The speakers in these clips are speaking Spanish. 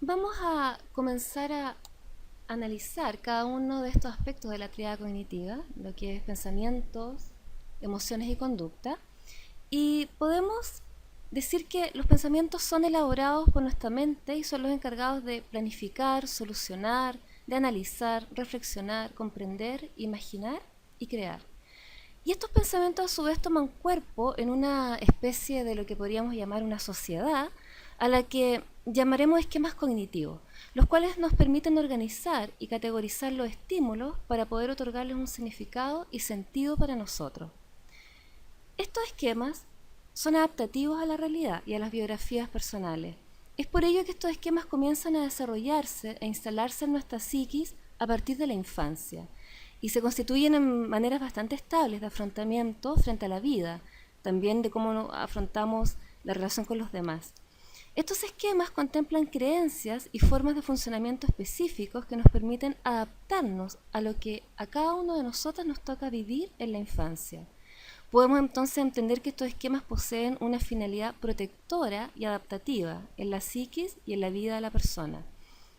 Vamos a comenzar a analizar cada uno de estos aspectos de la tríada cognitiva, lo que es pensamientos, emociones y conducta. Y podemos decir que los pensamientos son elaborados por nuestra mente y son los encargados de planificar, solucionar, de analizar, reflexionar, comprender, imaginar y crear. Y estos pensamientos a su vez toman cuerpo en una especie de lo que podríamos llamar una sociedad, a la que llamaremos esquemas cognitivos, los cuales nos permiten organizar y categorizar los estímulos para poder otorgarles un significado y sentido para nosotros. Estos esquemas son adaptativos a la realidad y a las biografías personales. Es por ello que estos esquemas comienzan a desarrollarse e instalarse en nuestra psiquis a partir de la infancia y se constituyen en maneras bastante estables de afrontamiento frente a la vida, también de cómo afrontamos la relación con los demás. Estos esquemas contemplan creencias y formas de funcionamiento específicos que nos permiten adaptarnos a lo que a cada uno de nosotros nos toca vivir en la infancia. Podemos entonces entender que estos esquemas poseen una finalidad protectora y adaptativa en la psiquis y en la vida de la persona.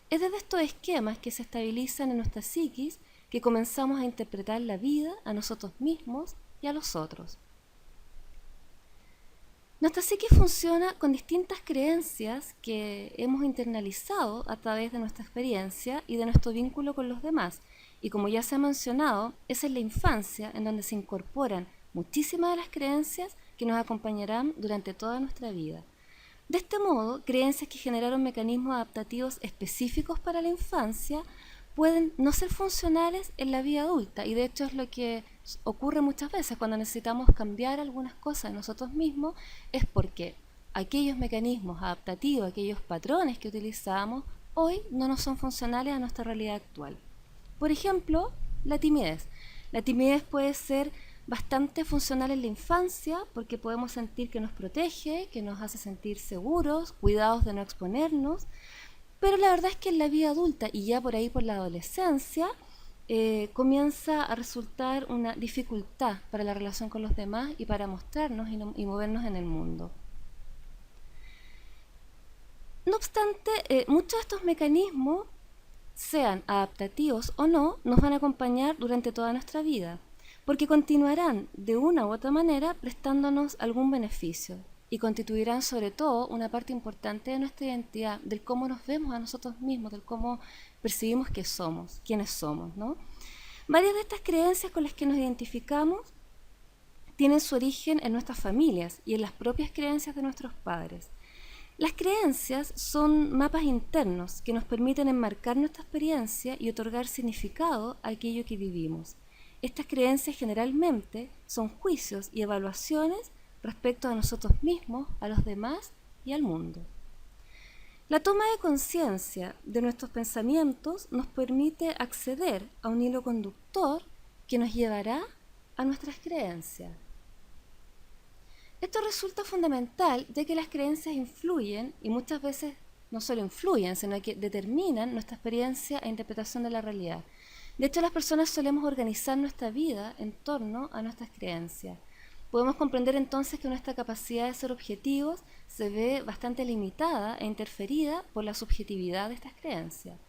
Es desde estos esquemas que se estabilizan en nuestra psiquis que comenzamos a interpretar la vida a nosotros mismos y a los otros. Nuestra psique funciona con distintas creencias que hemos internalizado a través de nuestra experiencia y de nuestro vínculo con los demás. Y como ya se ha mencionado, es en la infancia en donde se incorporan muchísimas de las creencias que nos acompañarán durante toda nuestra vida. De este modo, creencias que generaron mecanismos adaptativos específicos para la infancia pueden no ser funcionales en la vida adulta, y de hecho es lo que ocurre muchas veces cuando necesitamos cambiar algunas cosas de nosotros mismos, es porque aquellos mecanismos adaptativos, aquellos patrones que utilizamos, hoy no nos son funcionales a nuestra realidad actual. Por ejemplo, la timidez. La timidez puede ser bastante funcional en la infancia porque podemos sentir que nos protege, que nos hace sentir seguros, cuidados de no exponernos, pero la verdad es que en la vida adulta y ya por ahí por la adolescencia comienza a resultar una dificultad para la relación con los demás y para mostrarnos y movernos en el mundo. No obstante, muchos de estos mecanismos, sean adaptativos o no, nos van a acompañar durante toda nuestra vida, porque continuarán de una u otra manera prestándonos algún beneficio y constituirán sobre todo una parte importante de nuestra identidad, del cómo nos vemos a nosotros mismos, del cómo percibimos que somos, quiénes somos, ¿no? Varias de estas creencias con las que nos identificamos tienen su origen en nuestras familias y en las propias creencias de nuestros padres. Las creencias son mapas internos que nos permiten enmarcar nuestra experiencia y otorgar significado a aquello que vivimos. Estas creencias generalmente son juicios y evaluaciones respecto a nosotros mismos, a los demás y al mundo. La toma de conciencia de nuestros pensamientos nos permite acceder a un hilo conductor que nos llevará a nuestras creencias. Esto resulta fundamental ya que las creencias influyen, y muchas veces no solo influyen, sino que determinan nuestra experiencia e interpretación de la realidad. De hecho, las personas solemos organizar nuestra vida en torno a nuestras creencias. Podemos comprender entonces que nuestra capacidad de ser objetivos se ve bastante limitada e interferida por la subjetividad de estas creencias.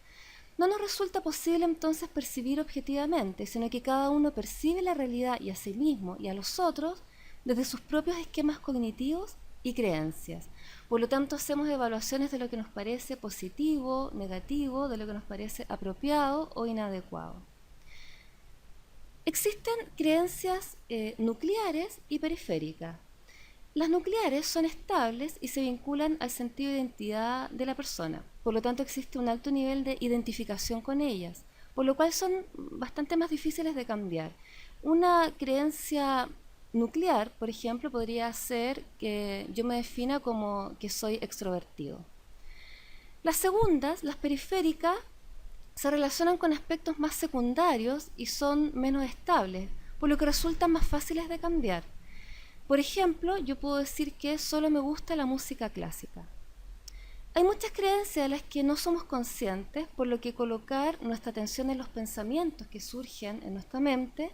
No nos resulta posible entonces percibir objetivamente, sino que cada uno percibe la realidad y a sí mismo y a los otros desde sus propios esquemas cognitivos y creencias. Por lo tanto, hacemos evaluaciones de lo que nos parece positivo, negativo, de lo que nos parece apropiado o inadecuado. Existen creencias nucleares y periféricas. Las nucleares son estables y se vinculan al sentido de identidad de la persona. Por lo tanto, existe un alto nivel de identificación con ellas, por lo cual son bastante más difíciles de cambiar. Una creencia nuclear, por ejemplo, podría ser que yo me defina como que soy extrovertido. Las segundas, las periféricas, se relacionan con aspectos más secundarios y son menos estables, por lo que resultan más fáciles de cambiar. Por ejemplo, yo puedo decir que solo me gusta la música clásica. Hay muchas creencias de las que no somos conscientes, por lo que colocar nuestra atención en los pensamientos que surgen en nuestra mente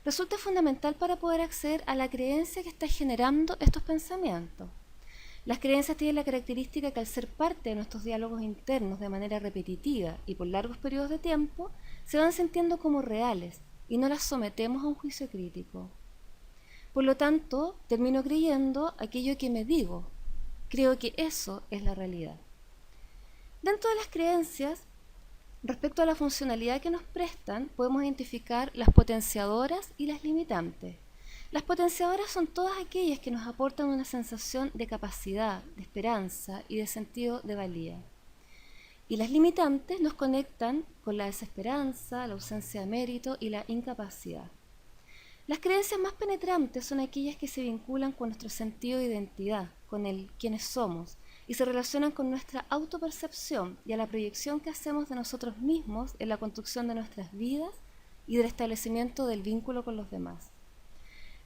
resulta fundamental para poder acceder a la creencia que está generando estos pensamientos. Las creencias tienen la característica que al ser parte de nuestros diálogos internos de manera repetitiva y por largos periodos de tiempo, se van sintiendo como reales y no las sometemos a un juicio crítico. Por lo tanto, termino creyendo aquello que me digo. Creo que eso es la realidad. Dentro de las creencias, respecto a la funcionalidad que nos prestan, podemos identificar las potenciadoras y las limitantes. Las potenciadoras son todas aquellas que nos aportan una sensación de capacidad, de esperanza y de sentido de valía. Y las limitantes nos conectan con la desesperanza, la ausencia de mérito y la incapacidad. Las creencias más penetrantes son aquellas que se vinculan con nuestro sentido de identidad, con el quiénes somos, y se relacionan con nuestra autopercepción y a la proyección que hacemos de nosotros mismos en la construcción de nuestras vidas y del establecimiento del vínculo con los demás.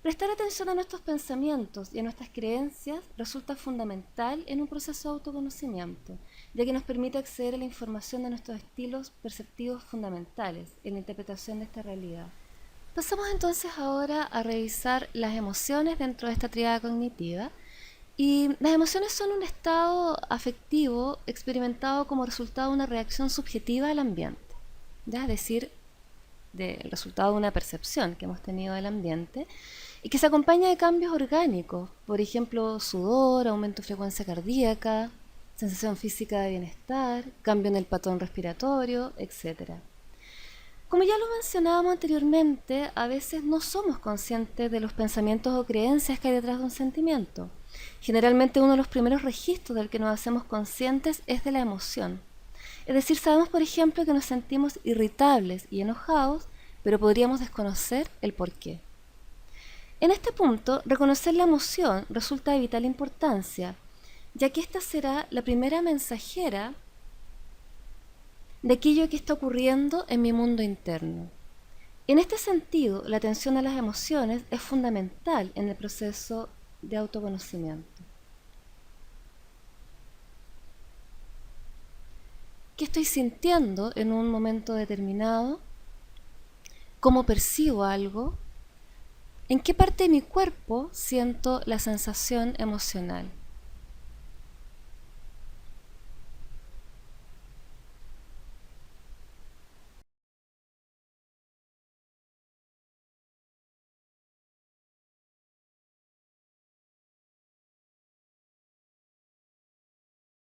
Prestar atención a nuestros pensamientos y a nuestras creencias resulta fundamental en un proceso de autoconocimiento, ya que nos permite acceder a la información de nuestros estilos perceptivos fundamentales en la interpretación de esta realidad. Pasamos entonces ahora a revisar las emociones dentro de esta tríada cognitiva. Y las emociones son un estado afectivo experimentado como resultado de una reacción subjetiva al ambiente, ¿ya? Es decir, del resultado de una percepción que hemos tenido del ambiente y que se acompaña de cambios orgánicos, por ejemplo, sudor, aumento de frecuencia cardíaca, sensación física de bienestar, cambio en el patrón respiratorio, etc. Como ya lo mencionábamos anteriormente, a veces no somos conscientes de los pensamientos o creencias que hay detrás de un sentimiento. Generalmente uno de los primeros registros del que nos hacemos conscientes es de la emoción. Es decir, sabemos, por ejemplo, que nos sentimos irritables y enojados, pero podríamos desconocer el porqué. En este punto, reconocer la emoción resulta de vital importancia, ya que esta será la primera mensajera de aquello que está ocurriendo en mi mundo interno. En este sentido, la atención a las emociones es fundamental en el proceso de autoconocimiento. ¿Qué estoy sintiendo en un momento determinado? ¿Cómo percibo algo? ¿En qué parte de mi cuerpo siento la sensación emocional?